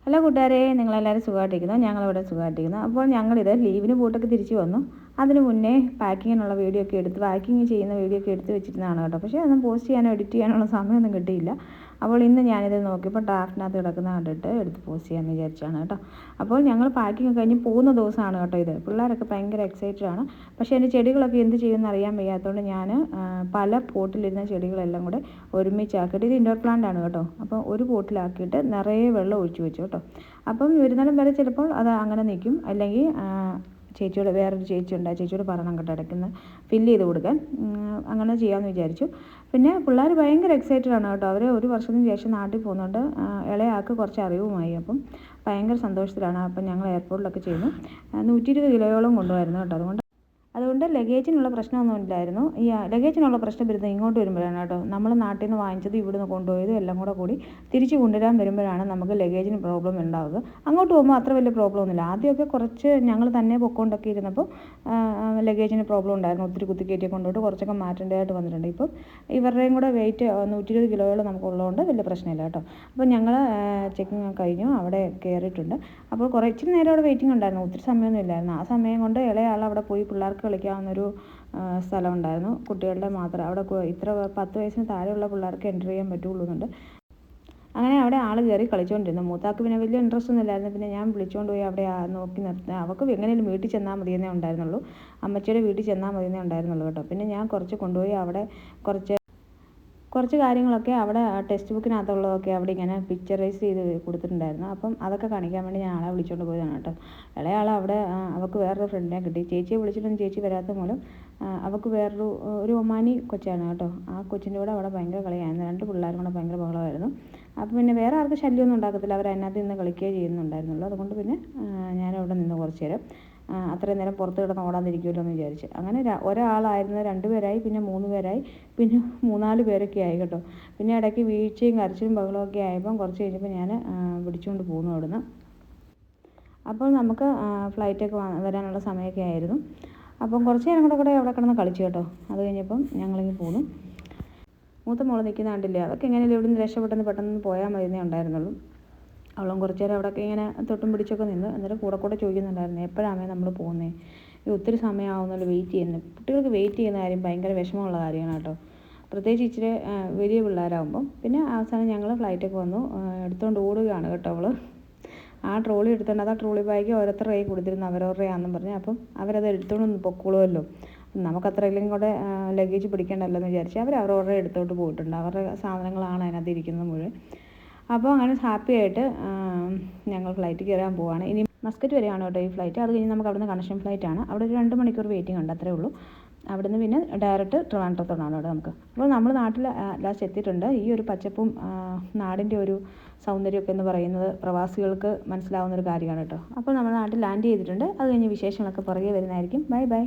Hello കൂട്ടുകാരെ, നിങ്ങളെല്ലാവരും സുഖമായിട്ടിരിക്കുന്നു. ഞങ്ങളിവിടെ സുഖമായിട്ടിരിക്കുന്നു. അപ്പോൾ ഞങ്ങളിത് ലീവിന് പോയിട്ടൊക്കെ തിരിച്ച് വന്നു. അതിന് മുന്നേ പാക്കിങ്ങിനുള്ള വീഡിയോ ഒക്കെ എടുത്ത് പാക്കിങ് ചെയ്യുന്ന വീഡിയോ ഒക്കെ എടുത്ത് വെച്ചിരുന്നതാണ് കേട്ടോ. പക്ഷേ അതൊന്നും പോസ്റ്റ് ചെയ്യാനോ എഡിറ്റ് ചെയ്യാനുള്ള സമയമൊന്നും കിട്ടിയില്ല. അപ്പോൾ ഇന്ന് ഞാനിത് നോക്കിയപ്പോൾ ഡ്രാഫ്റ്റിനകത്ത് കിടക്കുന്ന കണ്ടിട്ട് എടുത്ത് പോസ്റ്റ് ചെയ്യാമെന്ന് വിചാരിച്ചാണ് കേട്ടോ. അപ്പോൾ ഞങ്ങൾ പാക്കിങ് കഴിഞ്ഞ് പോകുന്ന ദിവസമാണ് കേട്ടോ ഇത്. പിള്ളേരൊക്കെ ഭയങ്കര എക്സൈറ്റഡ് ആണ്. പക്ഷേ എൻ്റെ ചെടികളൊക്കെ എന്ത് ചെയ്യുമെന്ന് അറിയാൻ വയ്യാത്തതുകൊണ്ട് ഞാൻ പല പോട്ടിലിരുന്ന ചെടികളെല്ലാം കൂടെ ഒരുമിച്ചാക്കിയിട്ട്, ഇത് ഇൻഡോർ പ്ലാന്റ് ആണ് കേട്ടോ. അപ്പോൾ ഒരു പോട്ടിലാക്കിയിട്ട് നിറയെ വെള്ളം ഒഴിച്ച് വെച്ചു കേട്ടോ. അപ്പം വരുന്നിടം വരെ ചിലപ്പോൾ അത് അങ്ങനെ നിൽക്കും. അല്ലെങ്കിൽ ചേച്ചിയോട്, വേറൊരു ചേച്ചിയുണ്ട്, ആ ചേച്ചിയോട് പറയണം കേട്ടോ ഇടയ്ക്കുന്ന് ഫില്ല് ചെയ്ത് കൊടുക്കാൻ. അങ്ങനെ ചെയ്യാമെന്ന് വിചാരിച്ചു. പിന്നെ പിള്ളേർ ഭയങ്കര എക്സൈറ്റഡ് ആണ് കേട്ടോ. അവർ ഒരു വർഷത്തിന് ശേഷം നാട്ടിൽ പോകുന്നുണ്ട്. ഇളയാൾക്ക് കുറച്ച് അറിവുമായി. അപ്പം ഭയങ്കര സന്തോഷത്തിലാണ്. അപ്പം ഞങ്ങൾ എയർപോർട്ടിലൊക്കെ ചെയ്യുന്നു. 120 കിലോയോളം കൊണ്ടുപോയിരുന്നു കേട്ടോ. അതുകൊണ്ട് ലഗേജിനുള്ള പ്രശ്നമൊന്നും ഇല്ലായിരുന്നു. ഈ ലഗേജിനുള്ള പ്രശ്നം വരുന്നത് ഇങ്ങോട്ട് വരുമ്പോഴാണ് കേട്ടോ. നമ്മൾ നാട്ടിൽ നിന്ന് വാങ്ങിച്ചത് ഇവിടുന്ന് കൊണ്ടുപോയതും എല്ലാം കൂടി തിരിച്ച് കൊണ്ടുവരാൻ വരുമ്പോഴാണ് നമുക്ക് ലഗേജിന് പ്രോബ്ലം ഉണ്ടാവുക. അങ്ങോട്ട് പോകുമ്പോൾ അത്ര വലിയ പ്രോബ്ലം ഒന്നുമില്ല. ആദ്യമൊക്കെ കുറച്ച് ഞങ്ങൾ തന്നെ പൊക്കോണ്ടൊക്കെ ഇരുന്നപ്പോൾ ലഗേജിന് പ്രോബ്ലം ഉണ്ടായിരുന്നു. ഒത്തിരി കുത്തിക്കയറ്റി കൊണ്ടുപോയിട്ട് കുറച്ചൊക്കെ മാറ്റേണ്ടതായിട്ട് വന്നിട്ടുണ്ട്. ഇപ്പം ഇവരുടെയും കൂടെ വെയിറ്റ് 120 കിലോയോളം നമുക്കുള്ളതുകൊണ്ട് വലിയ പ്രശ്നമില്ല കേട്ടോ. അപ്പോൾ ഞങ്ങൾ ചെക്കിങ് കഴിഞ്ഞു, അവിടെ കയറിയിട്ടുണ്ട്. അപ്പോൾ ഇച്ചിരി നേരം അവിടെ വെയിറ്റിംഗ് ഉണ്ടായിരുന്നു. ഒത്തിരി സമയമൊന്നും ഇല്ലായിരുന്നു. ആ സമയം കൊണ്ട് ഇളയാൾ അവിടെ പോയി പിള്ളേർക്ക് കളിക്കാവുന്നൊരു സ്ഥലം ഉണ്ടായിരുന്നു, കുട്ടികളുടെ മാത്രം. അവിടെ ഇത്ര 10 വയസ്സിന് താഴെയുള്ള പിള്ളേർക്ക് എൻ്റർ ചെയ്യാൻ പറ്റുള്ളൂ എന്നുണ്ട്. അങ്ങനെ അവിടെ ആൾ കയറി കളിച്ചുകൊണ്ടിരുന്നു. മൂത്താക്ക് പിന്നെ വലിയ ഇൻട്രസ്റ്റ് ഒന്നും ഇല്ലായിരുന്നു. പിന്നെ ഞാൻ വിളിച്ചുകൊണ്ട് പോയി അവിടെ നോക്കി നിർത്തി. അവൾക്ക് എങ്ങനെയും വീട്ടിൽ ചെന്നാൽ മതിയെന്നേ ഉണ്ടായിരുന്നുള്ളൂ. അമ്മച്ചിയുടെ വീട്ടിൽ ചെന്നാൽ മതിയെന്നേ ഉണ്ടായിരുന്നുള്ളൂ കേട്ടോ. പിന്നെ ഞാൻ കുറച്ച് കൊണ്ടുപോയി അവിടെ കുറച്ച് കാര്യങ്ങളൊക്കെ അവിടെ ടെക്സ്റ്റ് ബുക്കിനകത്തുള്ളതൊക്കെ അവിടെ ഇങ്ങനെ പിക്ചറൈസ് ചെയ്ത് കൊടുത്തിട്ടുണ്ടായിരുന്നു. അപ്പം അതൊക്കെ കാണിക്കാൻ വേണ്ടി ഞാൻ ആളെ വിളിച്ചുകൊണ്ട് പോയതാണ് കേട്ടോ. ഇളയാൾ അവിടെ അവൾക്ക് വേറൊരു ഫ്രണ്ടിനെ കിട്ടി. ചേച്ചിയെ വിളിച്ചിട്ടൊന്നും ചേച്ചി വരാത്ത മൂലം അവൾക്ക് ഒരു ഒമാനി കൊച്ചാണ് കേട്ടോ. ആ കൊച്ചിൻ്റെ കൂടെ അവിടെ ഭയങ്കര കളിയായിരുന്നു. 2 പിള്ളേരും കൂടെ ഭയങ്കര ബഹളമായിരുന്നു. അപ്പം പിന്നെ വേറെ ആർക്കും ശല്യമൊന്നും ഉണ്ടാക്കത്തില്ല. അവർ അതിനകത്ത് നിന്ന് കളിക്കുകയേ ചെയ്യുന്നുണ്ടായിരുന്നുള്ളൂ. അതുകൊണ്ട് പിന്നെ ഞാനവിടെ നിന്ന് കുറച്ച് നേരം അത്രയും നേരം പുറത്ത് കിടന്ന് ഓടാതിരിക്കുമല്ലോ എന്ന് വിചാരിച്ച്. അങ്ങനെ ഒരാളായിരുന്നു 2 പേരായി, പിന്നെ 3 പേരായി, പിന്നെ 3-4 പേരൊക്കെ ആയി കേട്ടോ. പിന്നെ ഇടയ്ക്ക് വീഴ്ചയും കരച്ചിലും ബഹളമൊക്കെ ആയപ്പം കുറച്ച് കഴിഞ്ഞപ്പോൾ ഞാൻ പിടിച്ചുകൊണ്ട് പോന്നു അവിടുന്ന്. അപ്പോൾ നമുക്ക് ഫ്ലൈറ്റൊക്കെ വരാനുള്ള സമയമൊക്കെ ആയിരുന്നു. അപ്പം കുറച്ച് നേരം കൂടെ അവിടെ കിടന്ന് കളിച്ചു കേട്ടോ. അത് കഴിഞ്ഞപ്പം ഞങ്ങളിങ്ങ് പോന്നു. മൂത്ത മോള് നിൽക്കുന്ന കണ്ടില്ലേ, അവർക്ക് എങ്ങനെയല്ലേ ഇവിടുന്ന് രക്ഷപ്പെട്ടെന്ന് പെട്ടെന്ന് പോയാൽ മതിയെന്നേ ഉണ്ടായിരുന്നുള്ളൂ. അവളും കുറച്ച് നേരം അവിടെയൊക്കെ ഇങ്ങനെ തൊട്ടും പിടിച്ചൊക്കെ നിന്ന്. എന്നിട്ട് കൂടെ ചോദിക്കുന്നുണ്ടായിരുന്നു, എപ്പോഴാണ് നമ്മൾ പോകുന്നത്, ഒത്തിരി സമയമാവുന്നല്ലോ വെയിറ്റ് ചെയ്യുന്നത്. കുട്ടികൾക്ക് വെയിറ്റ് ചെയ്യുന്ന കാര്യം ഭയങ്കര വിഷമമുള്ള കാര്യമാണ് കേട്ടോ, പ്രത്യേകിച്ച് ഇച്ചിരി വലിയ പിള്ളേരാകുമ്പം. പിന്നെ അവസാനം ഞങ്ങൾ ഫ്ലൈറ്റൊക്കെ വന്നു. എടുത്തുകൊണ്ട് ഓടുകയാണ് കേട്ടോ അവൾ. ആ ട്രോളി എടുത്തുകൊണ്ട്, അത് ആ ട്രോളി ബാഗ് ഓരോരുത്തരുടെ കൈ കൊടുത്തിരുന്നു, അവരവരുടെ ആണെന്നും പറഞ്ഞ്. അപ്പം അവരത് എടുത്തുകൊണ്ട് പൊക്കോളുമല്ലോ, നമുക്കത്രയെങ്കിലും കൂടെ ലഗേജ് പിടിക്കണ്ടല്ലോ എന്ന് വിചാരിച്ച് അവരവരുടെ എടുത്തോട്ട് പോയിട്ടുണ്ട്. അവരുടെ സാധനങ്ങളാണ് അതിനകത്ത് ഇരിക്കുന്നത് മുഴുവൻ. അപ്പോൾ അങ്ങനെ ഹാപ്പി ആയിട്ട് ഞങ്ങൾ ഫ്ലൈറ്റ് കയറാൻ പോവുകയാണ്. ഇനി മസ്കറ്റ് വരെയാണ് കേട്ടോ ഈ ഫ്ലൈറ്റ്. അത് കഴിഞ്ഞ് നമുക്ക് അവിടുന്ന് കണക്ഷൻ ഫ്ലൈറ്റാണ്. അവിടെ ഒരു 2 മണിക്കൂർ വെയിറ്റിംഗ് ഉണ്ട്, അത്രേ ഉള്ളൂ. അവിടുന്ന് പിന്നെ ഡയറക്റ്റ് ട്രിവാൻഡ്രത്തോടാണ് അവിടെ നമുക്ക്. അപ്പോൾ നമ്മൾ നാട്ടിൽ ലാസ്റ്റ് എത്തിയിട്ടുണ്ട്. ഈ ഒരു പച്ചപ്പും നാടിൻ്റെ ഒരു സൗന്ദര്യമൊക്കെ എന്ന് പറയുന്നത് പ്രവാസികൾക്ക് മനസ്സിലാവുന്നൊരു കാര്യമാണ് കേട്ടോ. അപ്പോൾ നമ്മൾ നാട്ടിൽ ലാൻഡ് ചെയ്തിട്ടുണ്ട്. അത് കഴിഞ്ഞ് വിശേഷങ്ങളൊക്കെ പുറകെ വരുന്നതായിരിക്കും. ബൈ.